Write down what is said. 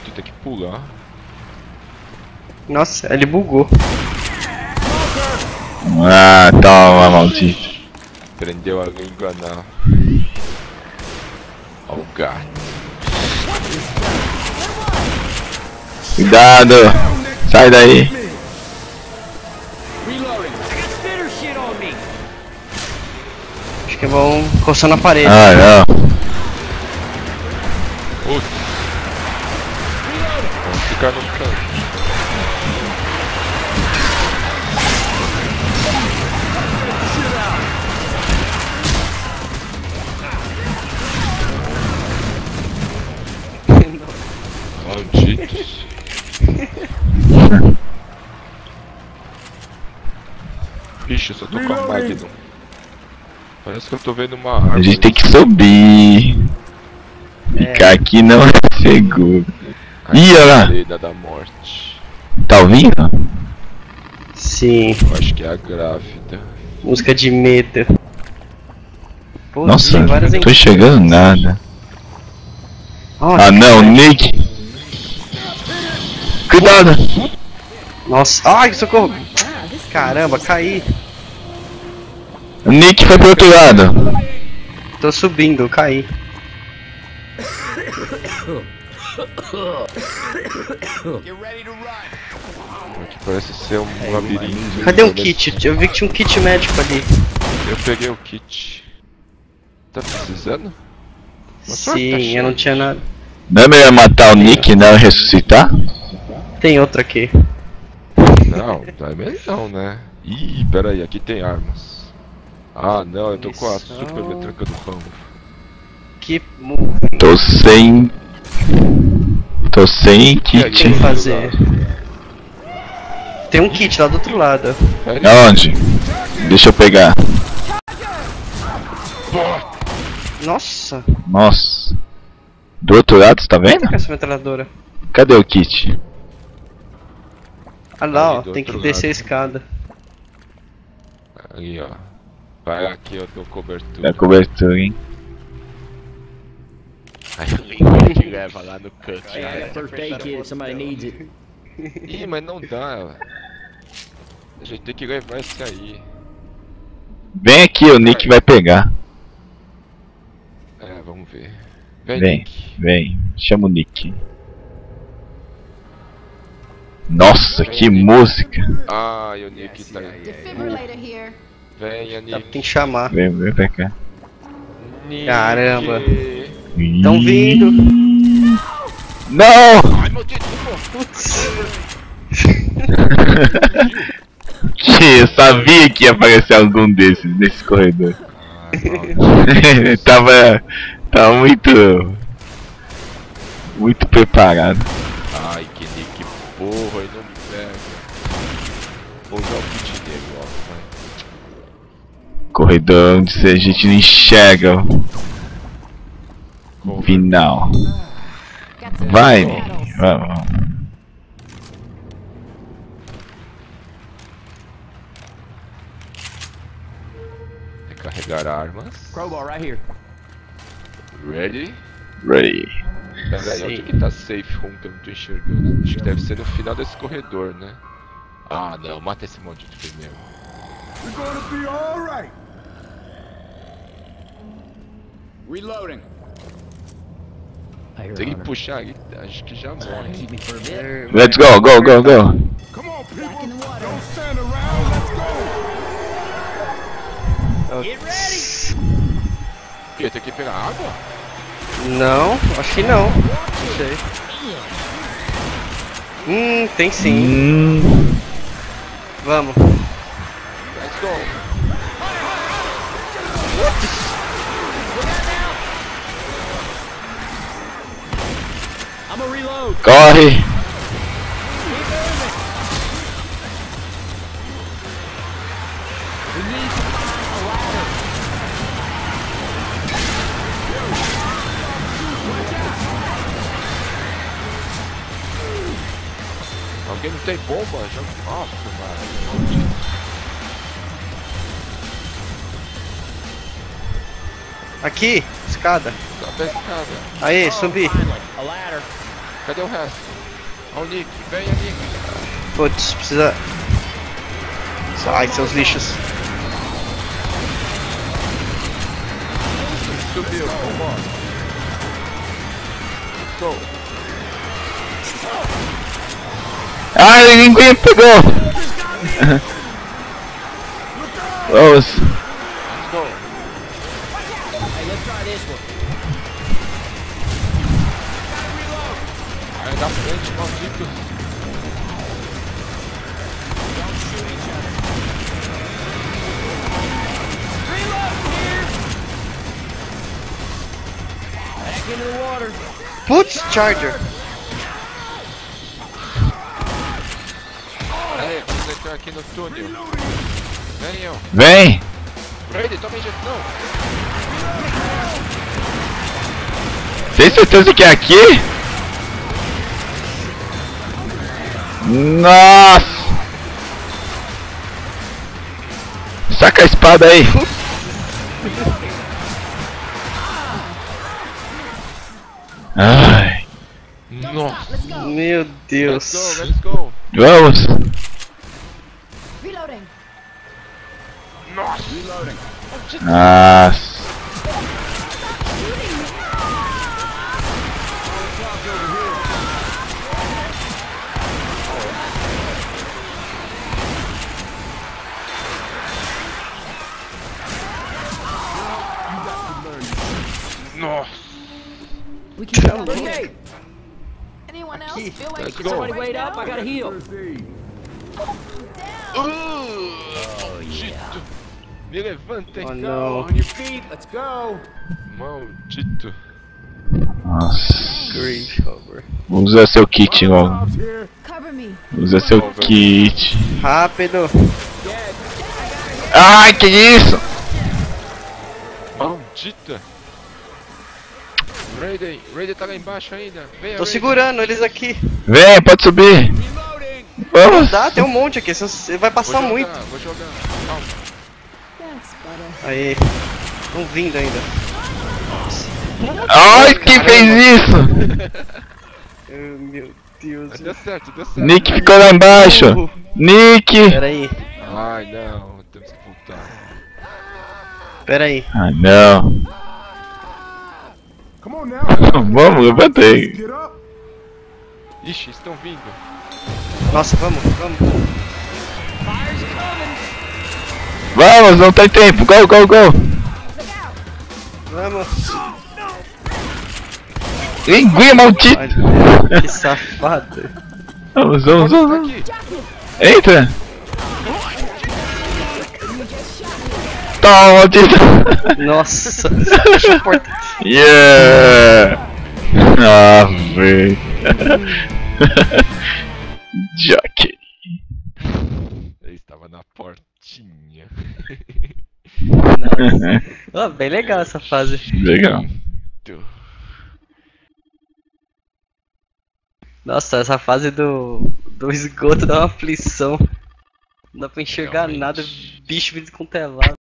maldito, tem que pular. Nossa, ele bugou. Ah, toma, maldito. Prendeu a língua na... Ó o gato. Cuidado! Sai daí! Acho que vão coçando a parede. Ah, não. Putz. Vamos ficar no canto. Malditos. Ixi, eu só tô com a Magnum. Parece que eu tô vendo uma arma. A gente tem que subir. Ficar aqui não é seguro. Ih, olha lá. Arena da morte. Tá ouvindo? Sim, Eu acho que é a grávida. música de medo. Pô, Nossa, tem várias não tô enquetes. enxergando nada. Ó, Ah não, Nick! Cuidado! Nossa, ai, socorro! Caramba, caí. O Nick foi pro outro lado. Tô subindo, caí. Aqui parece ser um labirinto. Cadê um kit? Eu vi que tinha um kit médico ali. Eu peguei o kit. Tá precisando? Uma sorte tá Sim, cheia. eu não tinha nada. Não é melhor matar o Nick e não ressuscitar? Tem outro aqui. Não, tá melhor né? Ih, pera aí, aqui tem armas. Ah não, eu tô com a Missão. super metranca do Rambo. Que move. Tô sem O que kit. fazer? Tem um kit lá do outro lado. Pera aí. Aonde? Deixa eu pegar. Nossa, Nossa. Do outro lado, você tá vendo? com essa metralhadora. Cadê o kit? Ah lá, ó, Ali do tem que outro descer a lado. escada. Ali ó. Vai aqui, eu dou cobertura. Da cobertura, hein? Aí o Lincoln te leva lá no canto. First aid kit if somebody needs it. Ih, mas não dá. A gente tem que levar esse aí. Vem aqui, o Nick vai pegar. É, vamos ver. Vem, Vem, Nick. vem. Chama o Nick. Nossa, Vem, que Nick. música. Ah, e o Nick tá aí. Defibrillator here. Venha, Tá, Nick. tem que chamar. Vem pra cá. Nick. Caramba. Tão vindo. Não! Ai, maldito, Putz. Que eu sabia que ia aparecer algum desses nesse corredor. tava muito preparado. Ai, que Nick porra, ele não me pega. Vou usar o kit dele, ó. Vai. Corredor onde a gente não enxerga o final. Got some Vai, saddles. Nick, vamos. Recarregar armas. Crowbar right here. Ready? Ready. Pera aí, Sim. onde que tá safe room que eu não tô enxergando? Acho que deve ser no final desse corredor, né? Ah, não, mata esse maldito primeiro. We're gonna be all right. Reloading. I hear Tem que Hunter. puxar aqui, acho que já morre. Keep me for a bit. Let's go, go, go, go. Come on, people. Back in the water. Don't stand around. Let's go. Get ready. O quê? Tem que pegar água? Não, acho que não. Não sei. Tem sim. Vamos. Let's go! I'm gonna reload. Corre. We need to find a ladder. Alguém não tem bomba? Já... Nossa, mano. Aqui, escada. Tá pescada. Aí, subi. Finally, a ladder. Cadê o resto? Olha o Nick, venha Nick. Putz, precisa... Ai, seus lixos. Subiu, vambora. Let's go. Ai, ninguém pegou! Vamos. Let's go. Hey, let's try this one. Aí da frente, malditos. Back into the water. Putz, Charger. Aí, vamos entrar aqui no túnel. Venham. Vem! Brady, toma injeção. Tem certeza que é aqui? Nossa! Saca a espada aí! Ai, Nossa. Let's go. Meu Let's Deus. go, let's go. vamos! Reloading. Nossa. Nossa! Nossa. We can get Look out Hey, Anyone else Aqui. feel like Let's it's go. somebody right wait up. now? I gotta heal. First aid. Maldito. Me levantem. Oh, Go não. on your feet. Let's go. Maldito. Nossa! Grief over. Usa seu kit logo. Jobs here. Cover me. Usa seu kit. Rápido. Ai, que isso? Maldita. Raiden tá lá embaixo ainda. Venha, Tô Raiden. segurando eles aqui. Vem, pode subir. Reloading. Vamos. Dá, tem um monte aqui. Você vai passar Vou muito. jogar, vou jogar. Calma. Thanks, butter. Aí. Estão vindo ainda. Ai, quem fez isso? Oh, meu Deus. Mas deu certo, deu certo. Nick ficou lá embaixo. Nick. Pera aí. Ai, não. Temos que voltar. Pera aí. Ah, não. Come on now. Vamos, levantei. Get up. Ixi, estão vindo. Nossa, vamos, vamos. Fire's coming. Vamos, não tem tempo. Go, go, go. Vamos. Linguinha maldita. Olha, que safado. Vamos, vamos, Tá vamos. aqui. Eita. Toma, maldita. Nossa. Fecha a porta. Yeah. Ah, velho. Jockey. Ele estava na portinha. Nossa. Oh, bem legal essa fase. Legal. Nossa, essa fase do esgoto dá uma aflição. Não dá pra enxergar Realmente. nada, bicho vindo com telado.